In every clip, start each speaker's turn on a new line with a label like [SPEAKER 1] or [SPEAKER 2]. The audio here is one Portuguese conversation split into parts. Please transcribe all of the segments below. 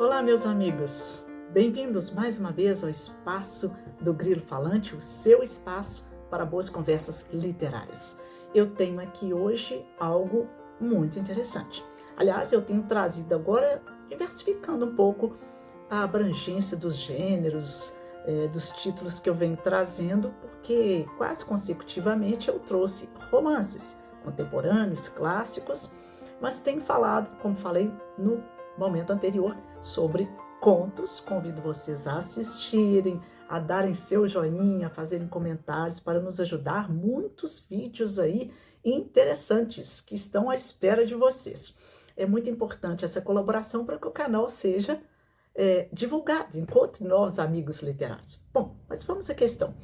[SPEAKER 1] Olá, meus amigos! Bem-vindos mais uma vez ao espaço do Grilo Falante, o seu espaço para boas conversas literárias. Eu tenho aqui hoje algo muito interessante. Aliás, eu tenho trazido agora, diversificando um pouco a abrangência dos gêneros, dos títulos que eu venho trazendo, porque quase consecutivamente eu trouxe romances contemporâneos, clássicos, mas tenho falado, como falei no momento anterior, sobre contos. Convido vocês a assistirem, a darem seu joinha, a fazerem comentários para nos ajudar. Muitos vídeos aí interessantes que estão à espera de vocês. É muito importante essa colaboração para que o canal seja divulgado, encontre novos amigos literários. Bom, mas vamos à questão.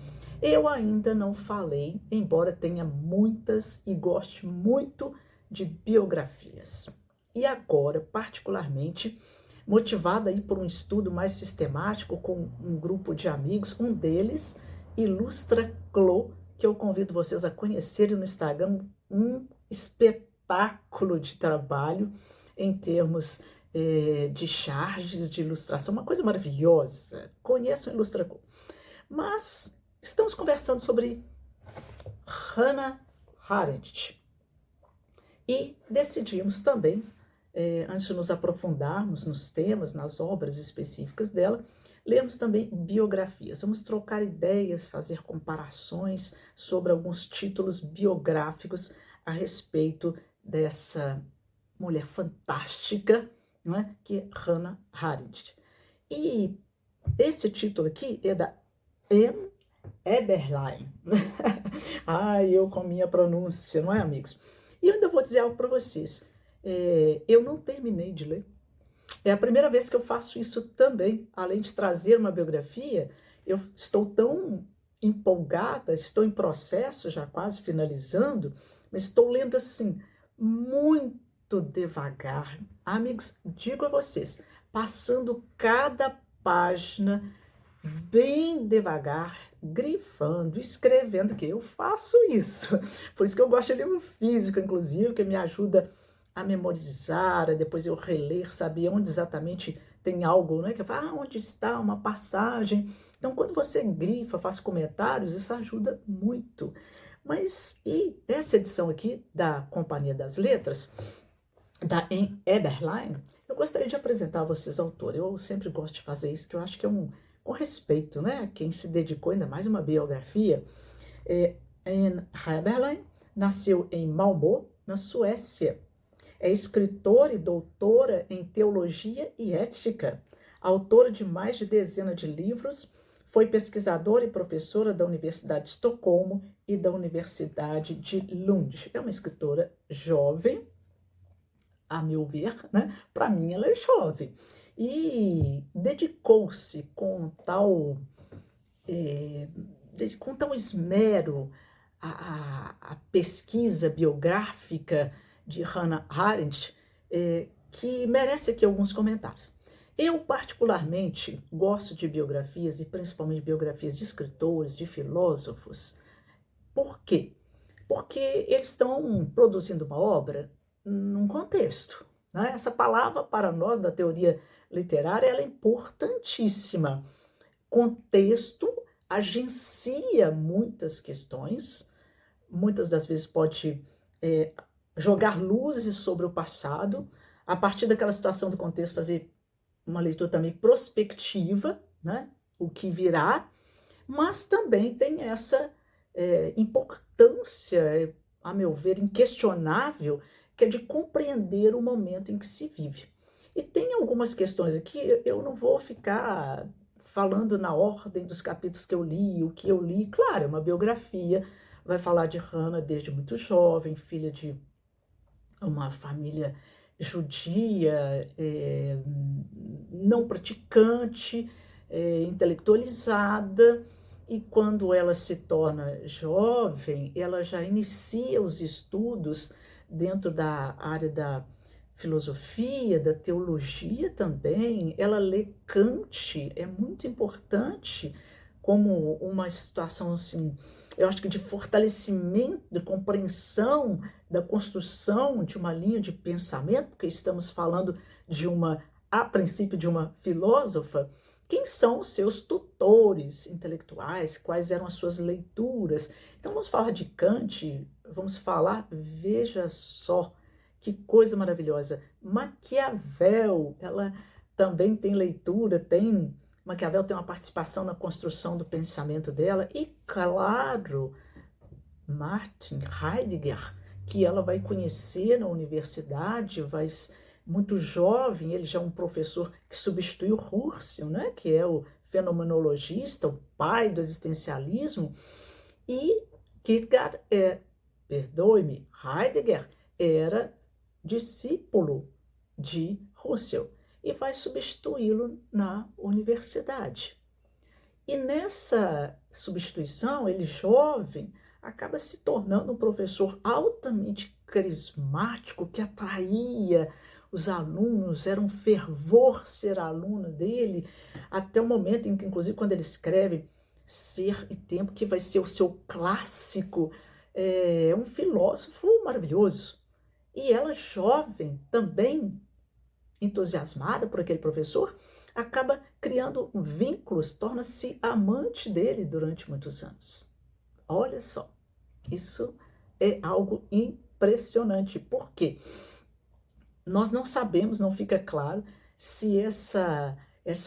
[SPEAKER 1] Eu ainda não falei, embora tenha muitas e goste muito de biografias. E agora, particularmente, motivada aí por um estudo mais sistemático com um grupo de amigos, um deles, Ilustra Clô, que eu convido vocês a conhecerem no Instagram, um espetáculo de trabalho em termos de charges, de ilustração, uma coisa maravilhosa. Conheçam o Ilustra Clô. Mas estamos conversando sobre Hannah Arendt e decidimos também, antes de nos aprofundarmos nos temas, nas obras específicas dela, lermos também biografias. Vamos trocar ideias, fazer comparações sobre alguns títulos biográficos a respeito dessa mulher fantástica, não é? Que é Hannah Arendt. E esse título aqui é da Anne Eberlein. Ai, eu com minha pronúncia, não é, amigos? E eu ainda vou dizer algo para vocês. Eu não terminei de ler. É a primeira vez que eu faço isso também. Além de trazer uma biografia, eu estou tão empolgada, estou em processo, já quase finalizando, mas estou lendo assim, muito devagar. Amigos, digo a vocês, passando cada página bem devagar, grifando, escrevendo, que eu faço isso. Por isso que eu gosto de livro físico, inclusive, que me ajuda a memorizar, a depois eu reler, saber onde exatamente tem algo, né? Que eu falo, onde está uma passagem. Então, quando você grifa, faz comentários, isso ajuda muito. Mas, e essa edição aqui da Companhia das Letras, da Anne Eberlein, eu gostaria de apresentar a vocês a autora. Eu sempre gosto de fazer isso, que eu acho que é com respeito, né? Quem se dedicou, ainda mais uma biografia. Anne Eberlein nasceu em Malmö, na Suécia. É escritora e doutora em teologia e ética, autora de mais de dezena de livros, foi pesquisadora e professora da Universidade de Estocolmo e da Universidade de Lund. É uma escritora jovem, a meu ver, né? Para mim ela é jovem. E dedicou-se com tal esmero à pesquisa biográfica de Hannah Arendt, que merece aqui alguns comentários. Eu, particularmente, gosto de biografias, e principalmente biografias de escritores, de filósofos. Por quê? Porque eles estão produzindo uma obra num contexto, né? Essa palavra, para nós, da teoria literária, ela é importantíssima. Contexto agencia muitas questões, muitas das vezes pode jogar luzes sobre o passado, a partir daquela situação do contexto fazer uma leitura também prospectiva, né? O que virá, mas também tem essa importância, a meu ver, inquestionável, que é de compreender o momento em que se vive. E tem algumas questões aqui, eu não vou ficar falando na ordem dos capítulos que eu li, o que eu li. Claro, é uma biografia, vai falar de Hannah desde muito jovem, filha de uma família judia, não praticante, intelectualizada, e quando ela se torna jovem, ela já inicia os estudos dentro da área da filosofia, da teologia também. Ela lê Kant, é muito importante como uma situação assim, eu acho que de fortalecimento, de compreensão da construção de uma linha de pensamento, porque estamos falando de uma a princípio de uma filósofa, quem são os seus tutores intelectuais, quais eram as suas leituras. Então vamos falar de Kant, vamos falar, veja só, que coisa maravilhosa. Maquiavel, ela também tem leitura, Maquiavel tem uma participação na construção do pensamento dela, e claro, Martin Heidegger, que ela vai conhecer na universidade, muito jovem, ele já é um professor que substituiu Husserl, né, que é o fenomenologista, o pai do existencialismo, e Kierkegaard, perdoe-me, Heidegger era discípulo de Husserl e vai substituí-lo na universidade. E nessa substituição, ele jovem, acaba se tornando um professor altamente carismático, que atraía os alunos, era um fervor ser aluno dele, até o momento em que, inclusive, quando ele escreve Ser e Tempo, que vai ser o seu clássico, é um filósofo maravilhoso. E ela, jovem, também entusiasmada por aquele professor, acaba criando vínculos, torna-se amante dele durante muitos anos. Olha só, isso é algo impressionante. Por quê? Nós não sabemos, não fica claro, se essa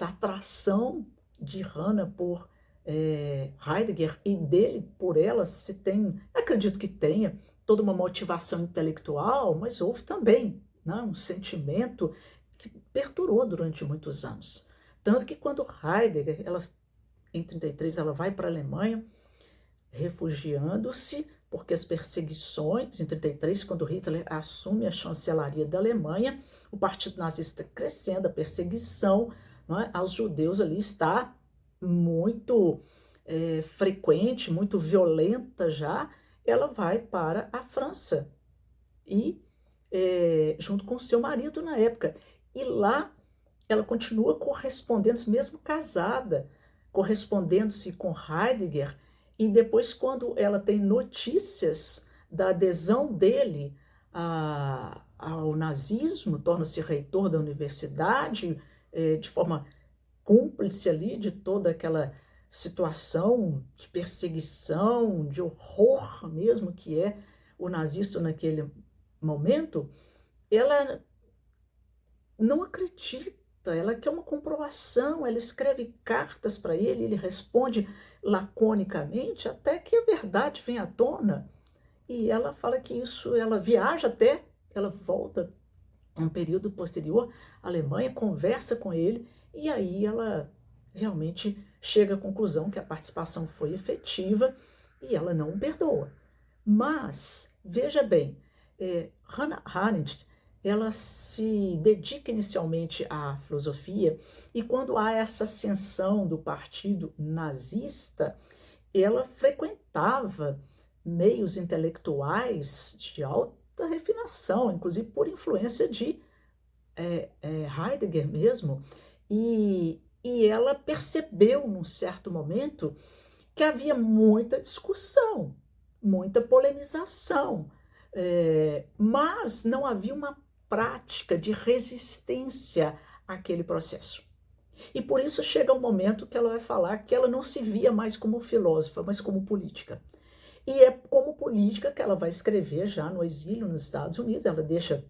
[SPEAKER 1] atração de Hannah por Heidegger e dele por ela, se tem, acredito que tenha, toda uma motivação intelectual, mas houve também, né, um sentimento que perdurou durante muitos anos. Tanto que quando Heidegger, em 33, ela vai para a Alemanha, refugiando-se, porque as perseguições, em 33, quando Hitler assume a chancelaria da Alemanha, o partido nazista crescendo, a perseguição, não é, aos judeus ali está muito frequente, muito violenta já, ela vai para a França, e junto com seu marido na época. E lá ela continua correspondendo, mesmo casada, correspondendo-se com Heidegger, e depois, quando ela tem notícias da adesão dele ao nazismo, torna-se reitor da universidade, de forma cúmplice ali de toda aquela situação de perseguição, de horror mesmo que é o nazista naquele momento, ela não acredita, ela quer uma comprovação, ela escreve cartas para ele, ele responde laconicamente, até que a verdade vem à tona. E ela fala que isso, ela viaja até, ela volta um período posterior à Alemanha, conversa com ele, e aí ela realmente chega à conclusão que a participação foi efetiva e ela não o perdoa. Mas, veja bem, Hannah Arendt, ela se dedica inicialmente à filosofia, e quando há essa ascensão do partido nazista, ela frequentava meios intelectuais de alta refinação, inclusive por influência de Heidegger mesmo, e ela percebeu num certo momento que havia muita discussão, muita polemização, mas não havia uma prática de resistência àquele processo. E por isso chega um momento que ela vai falar que ela não se via mais como filósofa, mas como política. E é como política que ela vai escrever já no exílio nos Estados Unidos. Ela deixa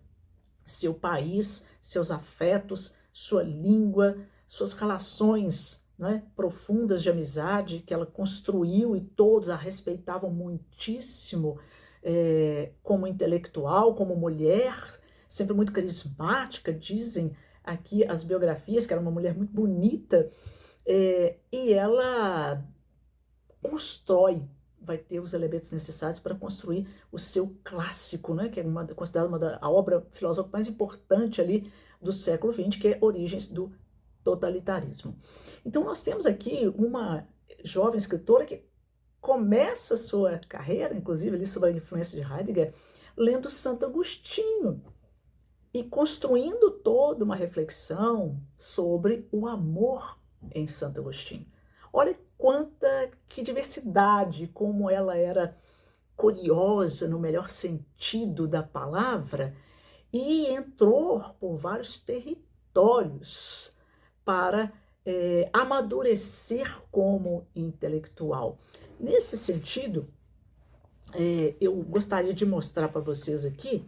[SPEAKER 1] seu país, seus afetos, sua língua, suas relações, né, profundas de amizade que ela construiu, e todos a respeitavam muitíssimo como intelectual, como mulher, sempre muito carismática, dizem aqui as biografias, que era uma mulher muito bonita, e ela constrói, vai ter os elementos necessários para construir o seu clássico, né, que é considerada a obra filosófica mais importante ali do século XX, que é Origens do Totalitarismo. Então nós temos aqui uma jovem escritora que começa a sua carreira, inclusive ali sob a influência de Heidegger, lendo Santo Agostinho e construindo toda uma reflexão sobre o amor em Santo Agostinho. Olha que diversidade, como ela era curiosa no melhor sentido da palavra, e entrou por vários territórios preparatórios para amadurecer como intelectual. Nesse sentido, eu gostaria de mostrar para vocês aqui,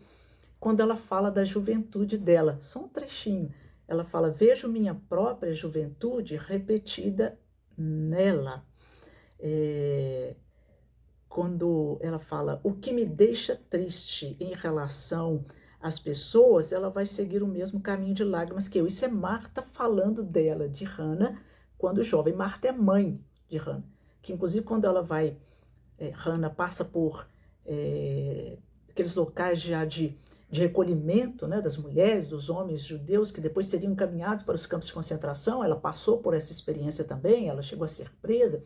[SPEAKER 1] quando ela fala da juventude dela, só um trechinho. Ela fala: vejo minha própria juventude repetida nela. Quando ela fala o que me deixa triste em relação às pessoas, ela vai seguir o mesmo caminho de lágrimas que eu. Isso é Marta falando dela, de Hannah, quando jovem. Marta é mãe de Hannah, que inclusive quando ela vai, Hannah passa por aqueles locais já de recolhimento, né, das mulheres, dos homens judeus, que depois seriam encaminhados para os campos de concentração. Ela passou por essa experiência também, ela chegou a ser presa.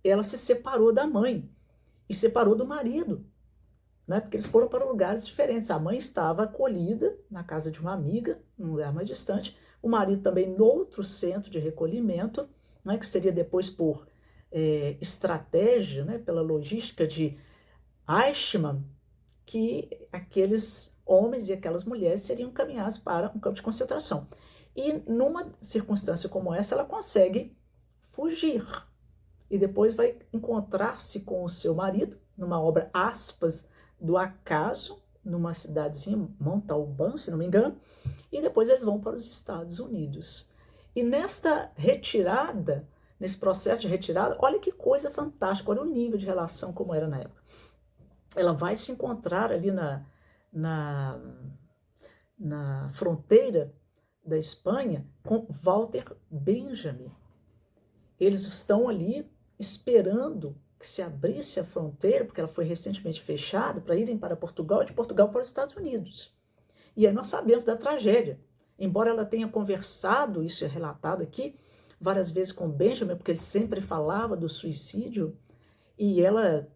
[SPEAKER 1] Ela se separou da mãe e separou do marido, né, porque eles foram para lugares diferentes. A mãe estava acolhida na casa de uma amiga, num lugar mais distante, o marido também no outro centro de recolhimento, né, que seria depois por estratégia, né, pela logística de Eichmann, que aqueles homens e aquelas mulheres seriam encaminhados para um campo de concentração. E numa circunstância como essa, ela consegue fugir. E depois vai encontrar-se com o seu marido, numa obra, aspas, do acaso, numa cidadezinha, Montalban, se não me engano, e depois eles vão para os Estados Unidos. E nesta retirada, nesse processo de retirada, olha que coisa fantástica, olha o nível de relação como era na época. Ela vai se encontrar ali na fronteira da Espanha com Walter Benjamin. Eles estão ali esperando que se abrisse a fronteira, porque ela foi recentemente fechada, para irem para Portugal e de Portugal para os Estados Unidos. E aí nós sabemos da tragédia. Embora ela tenha conversado, isso é relatado aqui, várias vezes com Benjamin, porque ele sempre falava do suicídio, e ela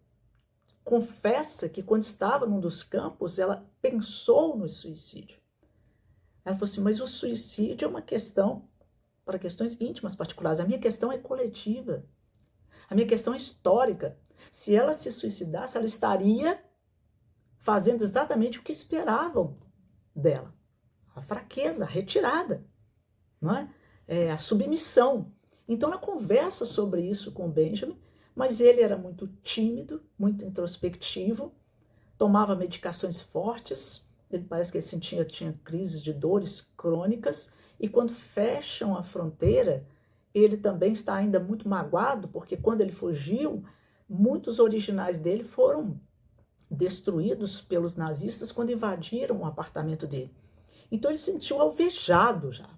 [SPEAKER 1] confessa que quando estava num dos campos, ela pensou no suicídio. Ela falou assim: mas o suicídio é uma questão para questões íntimas particulares. A minha questão é coletiva. A minha questão é histórica. Se ela se suicidasse, ela estaria fazendo exatamente o que esperavam dela. A fraqueza, a retirada, não é? A submissão. Então ela conversa sobre isso com o Benjamin, mas ele era muito tímido, muito introspectivo, tomava medicações fortes, ele parece que ele tinha crises de dores crônicas, e quando fecham a fronteira, ele também está ainda muito magoado, porque quando ele fugiu, muitos originais dele foram destruídos pelos nazistas quando invadiram o apartamento dele. Então ele se sentiu alvejado já,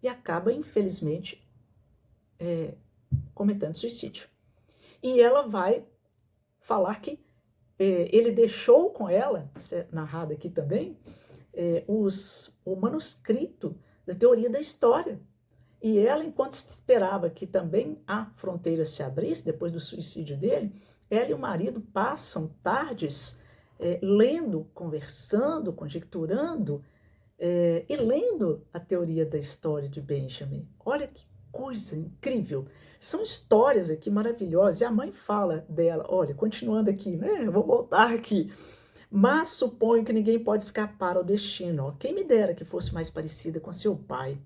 [SPEAKER 1] e acaba, infelizmente, cometendo suicídio. E ela vai falar que ele deixou com ela, isso é narrado aqui também, o manuscrito da teoria da história. E ela, enquanto esperava que também a fronteira se abrisse, depois do suicídio dele, ela e o marido passam tardes lendo, conversando, conjecturando e lendo a teoria da história de Benjamin. Olha que coisa incrível! São histórias aqui maravilhosas. E a mãe fala dela, olha, continuando aqui, né? Eu vou voltar aqui. Mas suponho que ninguém pode escapar ao destino. Ó. Quem me dera que fosse mais parecida com seu pai.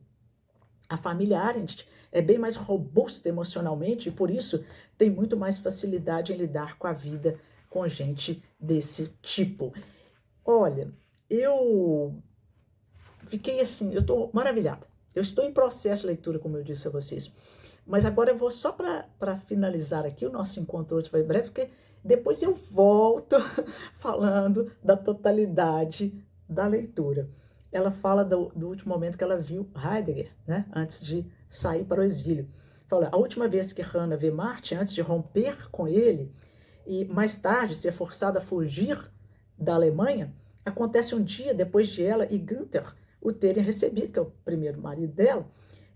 [SPEAKER 1] A família Arendt é bem mais robusta emocionalmente e por isso tem muito mais facilidade em lidar com a vida com gente desse tipo. Olha, eu fiquei assim, eu estou maravilhada. Eu estou em processo de leitura, como eu disse a vocês. Mas agora eu vou só para finalizar aqui, o nosso encontro hoje vai breve, porque depois eu volto falando da totalidade da leitura. Ela fala do último momento que ela viu Heidegger, né, antes de sair para o exílio. Fala, a última vez que Hannah vê Martin, antes de romper com ele, e mais tarde ser forçada a fugir da Alemanha, acontece um dia depois de ela e Günther o terem recebido, que é o primeiro marido dela,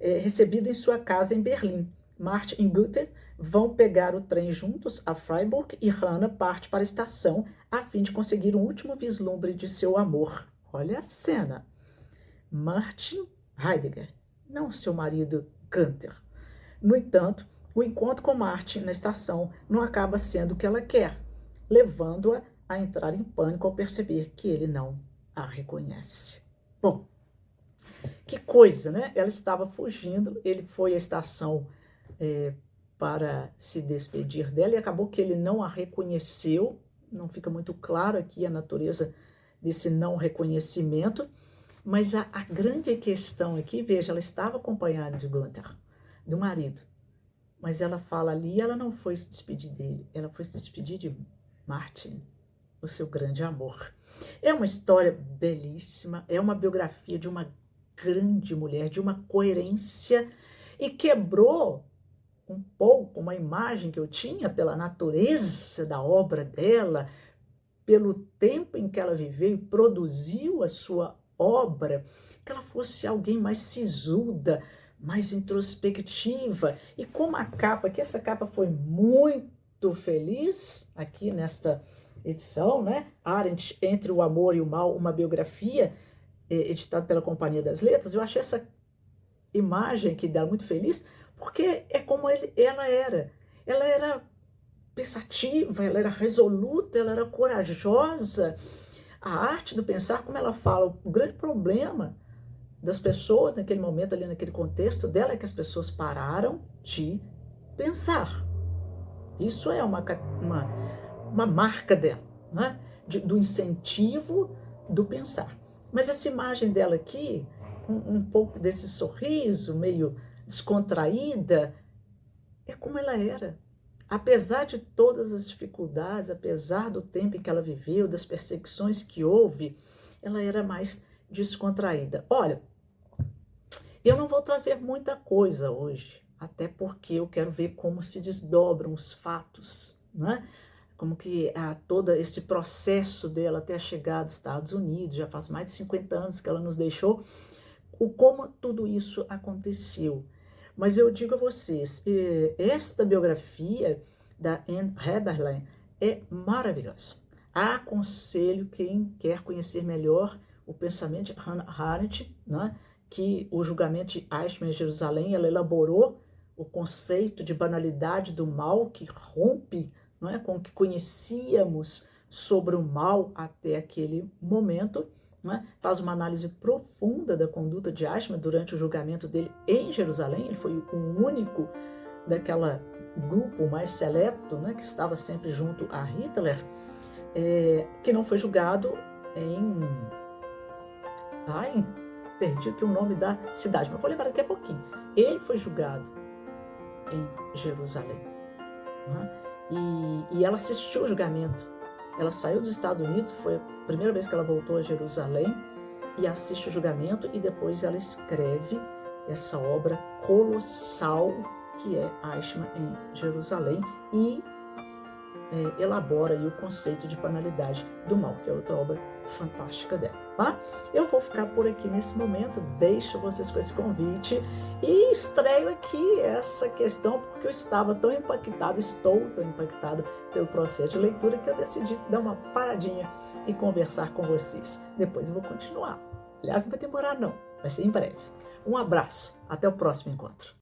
[SPEAKER 1] recebido em sua casa em Berlim. Martin e Günther vão pegar o trem juntos a Freiburg e Hannah parte para a estação a fim de conseguir um último vislumbre de seu amor. Olha a cena. Martin Heidegger, não seu marido Günther. No entanto, o encontro com Martin na estação não acaba sendo o que ela quer, levando-a a entrar em pânico ao perceber que ele não a reconhece. Bom, Que coisa, né? Ela estava fugindo, ele foi à estação para se despedir dela e acabou que ele não a reconheceu. Não fica muito claro aqui a natureza desse não reconhecimento, mas a grande questão aqui, veja, ela estava acompanhada de Gunther, do marido, mas ela fala ali, ela não foi se despedir dele, ela foi se despedir de Martin, o seu grande amor. É uma história belíssima, é uma biografia de uma grande mulher, de uma coerência, e quebrou um pouco uma imagem que eu tinha pela natureza da obra dela, pelo tempo em que ela viveu e produziu a sua obra, que ela fosse alguém mais sisuda, mais introspectiva. E como a capa, que essa capa foi muito feliz aqui nesta edição, né? Arendt, Entre o Amor e o Mal, uma biografia, editada pela Companhia das Letras, eu achei essa imagem aqui dela muito feliz, porque é como ela era. Ela era pensativa, ela era resoluta, ela era corajosa. A arte do pensar, como ela fala, o grande problema das pessoas naquele momento, ali naquele contexto dela, é que as pessoas pararam de pensar. Isso é uma marca dela, né? Do incentivo do pensar. Mas essa imagem dela aqui, com um pouco desse sorriso, meio descontraída, é como ela era. Apesar de todas as dificuldades, apesar do tempo em que ela viveu, das perseguições que houve, ela era mais descontraída. Olha, eu não vou trazer muita coisa hoje, até porque eu quero ver como se desdobram os fatos, né? Como que todo esse processo dela até chegar aos Estados Unidos, já faz mais de 50 anos que ela nos deixou, como tudo isso aconteceu. Mas eu digo a vocês, esta biografia da Anne Heberlein é maravilhosa. Aconselho quem quer conhecer melhor o pensamento de Hannah Arendt, né, que o julgamento de Eichmann em Jerusalém, ela elaborou o conceito de banalidade do mal que rompe, não é, com o que conhecíamos sobre o mal até aquele momento. Né? Faz uma análise profunda da conduta de Eichmann durante o julgamento dele em Jerusalém. Ele foi o único daquela grupo mais seleto, né, que estava sempre junto a Hitler, que não foi julgado perdi aqui o nome da cidade, mas vou lembrar daqui a pouquinho. Ele foi julgado em Jerusalém. Né? E ela assistiu ao julgamento. Ela saiu dos Estados Unidos, foi a primeira vez que ela voltou a Jerusalém e assiste o julgamento, e depois ela escreve essa obra colossal que é Eichmann em Jerusalém e elabora aí o conceito de banalidade do mal, que é outra obra fantástica dela. Tá? Eu vou ficar por aqui nesse momento, deixo vocês com esse convite e estreio aqui essa questão porque eu estava tão impactado, estou tão impactado pelo processo de leitura que eu decidi dar uma paradinha e conversar com vocês. Depois eu vou continuar. Aliás, não vai demorar não, vai ser em breve. Um abraço, até o próximo encontro.